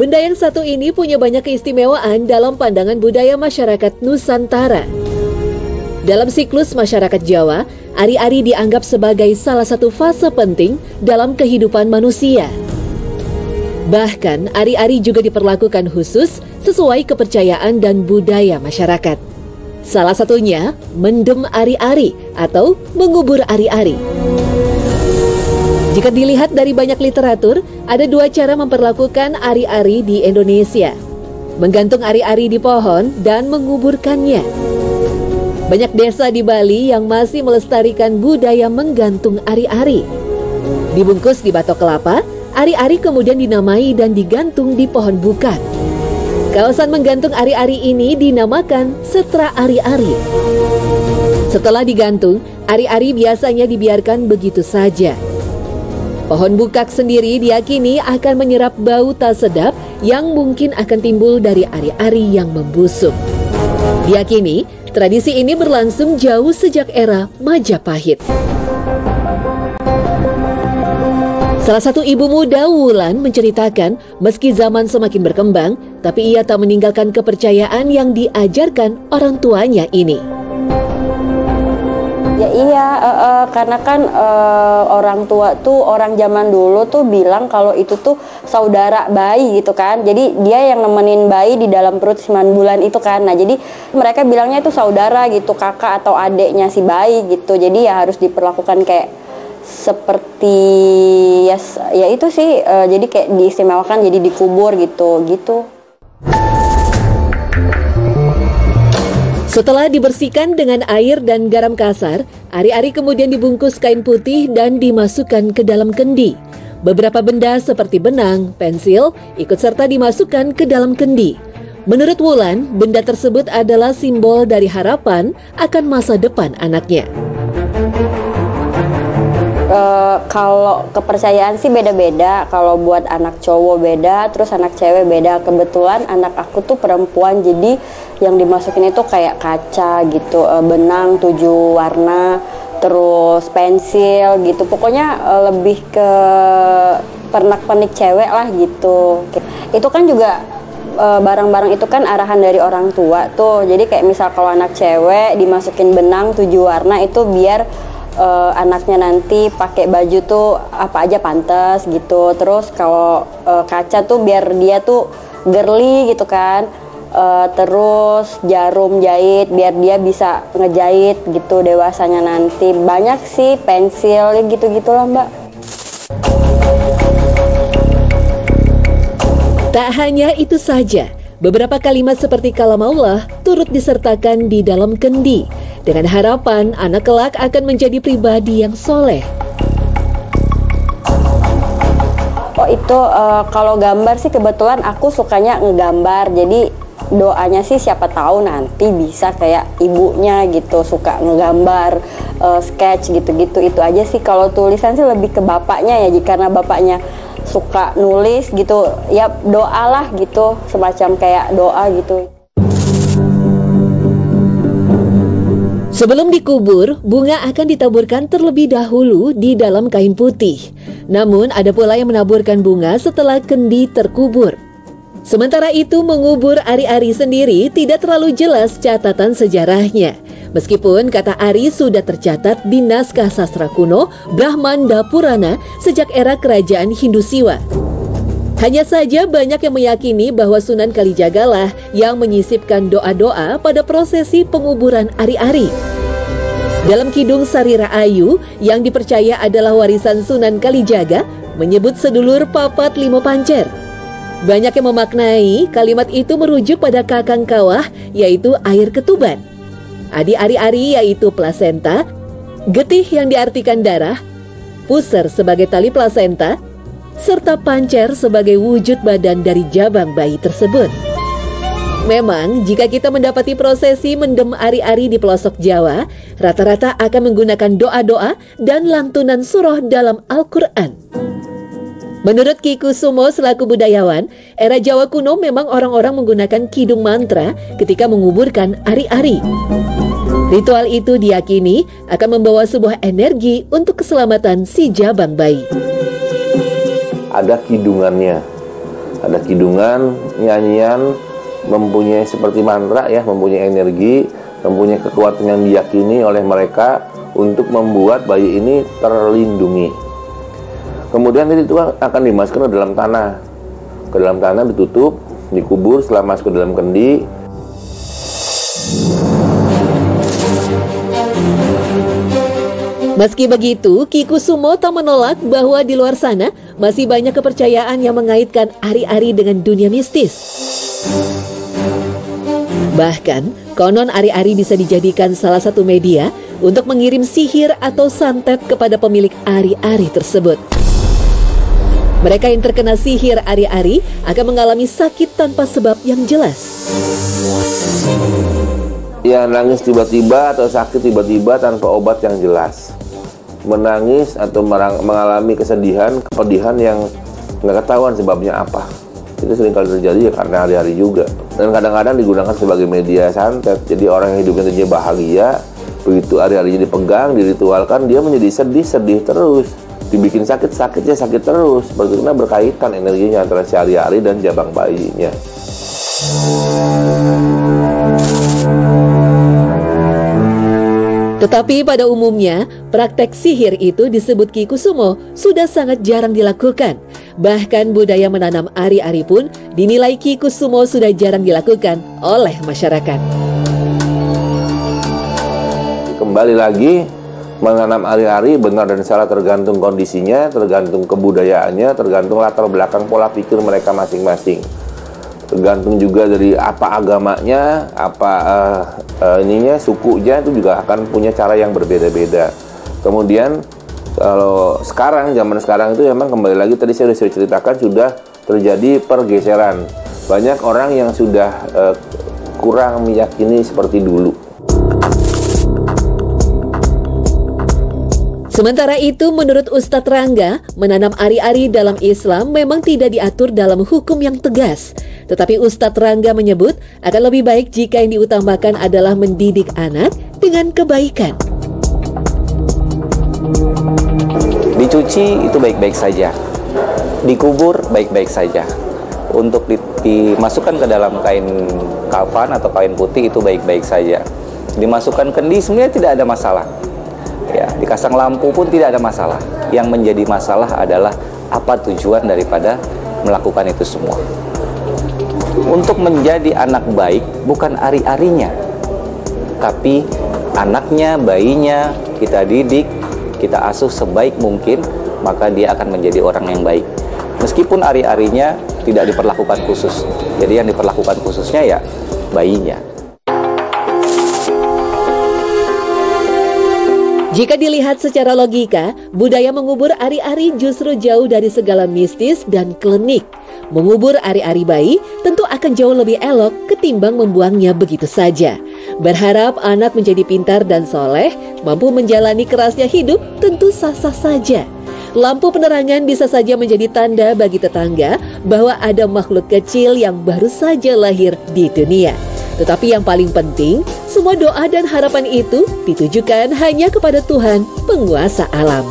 Benda yang satu ini punya banyak keistimewaan dalam pandangan budaya masyarakat Nusantara. Dalam siklus masyarakat Jawa, ari-ari dianggap sebagai salah satu fase penting dalam kehidupan manusia. Bahkan, ari-ari juga diperlakukan khusus sesuai kepercayaan dan budaya masyarakat. Salah satunya, mendem ari-ari atau mengubur ari-ari. Jika dilihat dari banyak literatur, ada dua cara memperlakukan ari-ari di Indonesia. Menggantung ari-ari di pohon dan menguburkannya. Banyak desa di Bali yang masih melestarikan budaya menggantung ari-ari. Dibungkus di batok kelapa, ari-ari kemudian dinamai dan digantung di pohon bukat. Kawasan menggantung ari-ari ini dinamakan setra ari-ari. Setelah digantung, ari-ari biasanya dibiarkan begitu saja. Pohon bukak sendiri diyakini akan menyerap bau tak sedap yang mungkin akan timbul dari ari-ari yang membusuk. Diyakini, tradisi ini berlangsung jauh sejak era Majapahit. Salah satu ibu muda, Wulan, menceritakan meski zaman semakin berkembang, tapi ia tak meninggalkan kepercayaan yang diajarkan orang tuanya ini. Ya iya, karena kan orang tua tuh, orang zaman dulu tuh bilang kalau itu tuh saudara bayi gitu kan. Jadi dia yang nemenin bayi di dalam perut 9 bulan itu kan. Nah jadi mereka bilangnya itu saudara gitu, kakak atau adeknya si bayi gitu. Jadi ya harus diperlakukan kayak seperti ya itu sih, jadi kayak diistimewakan, jadi dikubur gitu. Setelah dibersihkan dengan air dan garam kasar, ari-ari kemudian dibungkus kain putih dan dimasukkan ke dalam kendi. Beberapa benda seperti benang, pensil, ikut serta dimasukkan ke dalam kendi. Menurut Wulan, benda tersebut adalah simbol dari harapan akan masa depan anaknya. Kalau kepercayaan sih beda-beda. Kalau buat anak cowok beda, terus anak cewek beda. Kebetulan anak aku tuh perempuan, jadi yang dimasukin itu kayak kaca gitu, benang 7 warna, terus pensil gitu. Pokoknya lebih ke pernak-pernik cewek lah gitu. Itu kan juga barang-barang itu kan arahan dari orang tua tuh. Jadi kayak misal kalau anak cewek dimasukin benang 7 warna itu biar anaknya nanti pakai baju tuh apa aja pantas gitu. Terus kalau kaca tuh biar dia tuh girly gitu kan. Terus jarum jahit biar dia bisa ngejahit gitu dewasanya nanti. Banyak sih, pensil gitu-gitulah Mbak. Tak hanya itu saja, beberapa kalimat seperti kalam Allah turut disertakan di dalam kendi dengan harapan anak kelak akan menjadi pribadi yang soleh. Oh itu kalau gambar sih kebetulan aku sukanya ngegambar, jadi doanya sih siapa tahu nanti bisa kayak ibunya gitu, suka ngegambar, sketch gitu-gitu. Itu aja sih. Kalau tulisan sih lebih ke bapaknya ya, karena bapaknya suka nulis gitu, ya doalah gitu, semacam kayak doa gitu. Sebelum dikubur, bunga akan ditaburkan terlebih dahulu di dalam kain putih. Namun ada pula yang menaburkan bunga setelah kendi terkubur. Sementara itu, mengubur ari-ari sendiri tidak terlalu jelas catatan sejarahnya. Meskipun kata ari sudah tercatat di naskah sastra kuno Brahmanda Purana sejak era kerajaan Hindu Siwa. Hanya saja banyak yang meyakini bahwa Sunan Kalijaga lah yang menyisipkan doa-doa pada prosesi penguburan ari-ari. Dalam Kidung Sarira Ayu yang dipercaya adalah warisan Sunan Kalijaga menyebut sedulur papat limo pancer. Banyak yang memaknai kalimat itu merujuk pada kakang kawah, yaitu air ketuban. Adi ari-ari yaitu plasenta, getih yang diartikan darah, puser sebagai tali plasenta, serta pancer sebagai wujud badan dari jabang bayi tersebut. Memang, jika kita mendapati prosesi mendem ari-ari di pelosok Jawa, rata-rata akan menggunakan doa-doa dan lantunan surah dalam Al-Quran. Menurut Ki Kusumo selaku budayawan, era Jawa kuno memang orang-orang menggunakan kidung mantra ketika menguburkan ari-ari. Ritual itu diyakini akan membawa sebuah energi untuk keselamatan si jabang bayi. Ada kidungannya, ada kidungan, nyanyian, mempunyai seperti mantra ya, mempunyai energi, mempunyai kekuatan yang diyakini oleh mereka untuk membuat bayi ini terlindungi. Kemudian itu akan dimasukkan ke dalam tanah. Ke dalam tanah ditutup, dikubur. Setelah masuk ke dalam kendi, meski begitu, Ki Kusumo tak menolak bahwa di luar sana masih banyak kepercayaan yang mengaitkan ari-ari dengan dunia mistis. Bahkan, konon ari-ari bisa dijadikan salah satu media untuk mengirim sihir atau santet kepada pemilik ari-ari tersebut. Mereka yang terkena sihir ari-ari akan mengalami sakit tanpa sebab yang jelas. Ya, nangis tiba-tiba atau sakit tiba-tiba tanpa obat yang jelas. Menangis atau mengalami kesedihan, kepedihan yang nggak ketahuan sebabnya apa. Itu sering kali terjadi ya karena hari-hari juga. Dan kadang-kadang digunakan sebagai media santet. Jadi orang yang hidupnya tentunya bahagia, begitu hari-harinya dipegang, diritualkan, dia menjadi sedih terus. Dibikin sakit terus. Karena berkaitan energinya antara si hari-hari dan jabang bayinya. Tetapi pada umumnya, praktek sihir itu disebut Ki Kusumo sudah sangat jarang dilakukan. Bahkan budaya menanam ari-ari pun dinilai Ki Kusumo sudah jarang dilakukan oleh masyarakat. Kembali lagi, menanam ari-ari benar dan salah tergantung kondisinya, tergantung kebudayaannya, tergantung latar belakang pola pikir mereka masing-masing. Tergantung juga dari apa agamanya, apa sukunya, itu juga akan punya cara yang berbeda-beda. Kemudian kalau zaman sekarang itu memang kembali lagi tadi saya sudah ceritakan sudah terjadi pergeseran. Banyak orang yang sudah kurang meyakini seperti dulu. Sementara itu, menurut Ustadz Rangga, menanam ari-ari dalam Islam memang tidak diatur dalam hukum yang tegas. Tetapi Ustadz Rangga menyebut akan lebih baik jika yang diutamakan adalah mendidik anak dengan kebaikan. Dicuci itu baik-baik saja, dikubur baik-baik saja. Untuk dimasukkan ke dalam kain kafan atau kain putih itu baik-baik saja. Dimasukkan kendi sebenarnya tidak ada masalah. Ya, dikasang lampu pun tidak ada masalah. Yang menjadi masalah adalah apa tujuan daripada melakukan itu semua. Untuk menjadi anak baik bukan ari-arinya, tapi anaknya, bayinya kita didik, kita asuh sebaik mungkin, maka dia akan menjadi orang yang baik. Meskipun ari-arinya tidak diperlakukan khusus. Jadi yang diperlakukan khususnya ya bayinya. Jika dilihat secara logika, budaya mengubur ari-ari justru jauh dari segala mistis dan klinik. Mengubur ari-ari bayi tentu akan jauh lebih elok ketimbang membuangnya begitu saja. Berharap anak menjadi pintar dan soleh, mampu menjalani kerasnya hidup tentu sah-sah saja. Lampu penerangan bisa saja menjadi tanda bagi tetangga bahwa ada makhluk kecil yang baru saja lahir di dunia. Tetapi yang paling penting, semua doa dan harapan itu ditujukan hanya kepada Tuhan, penguasa alam.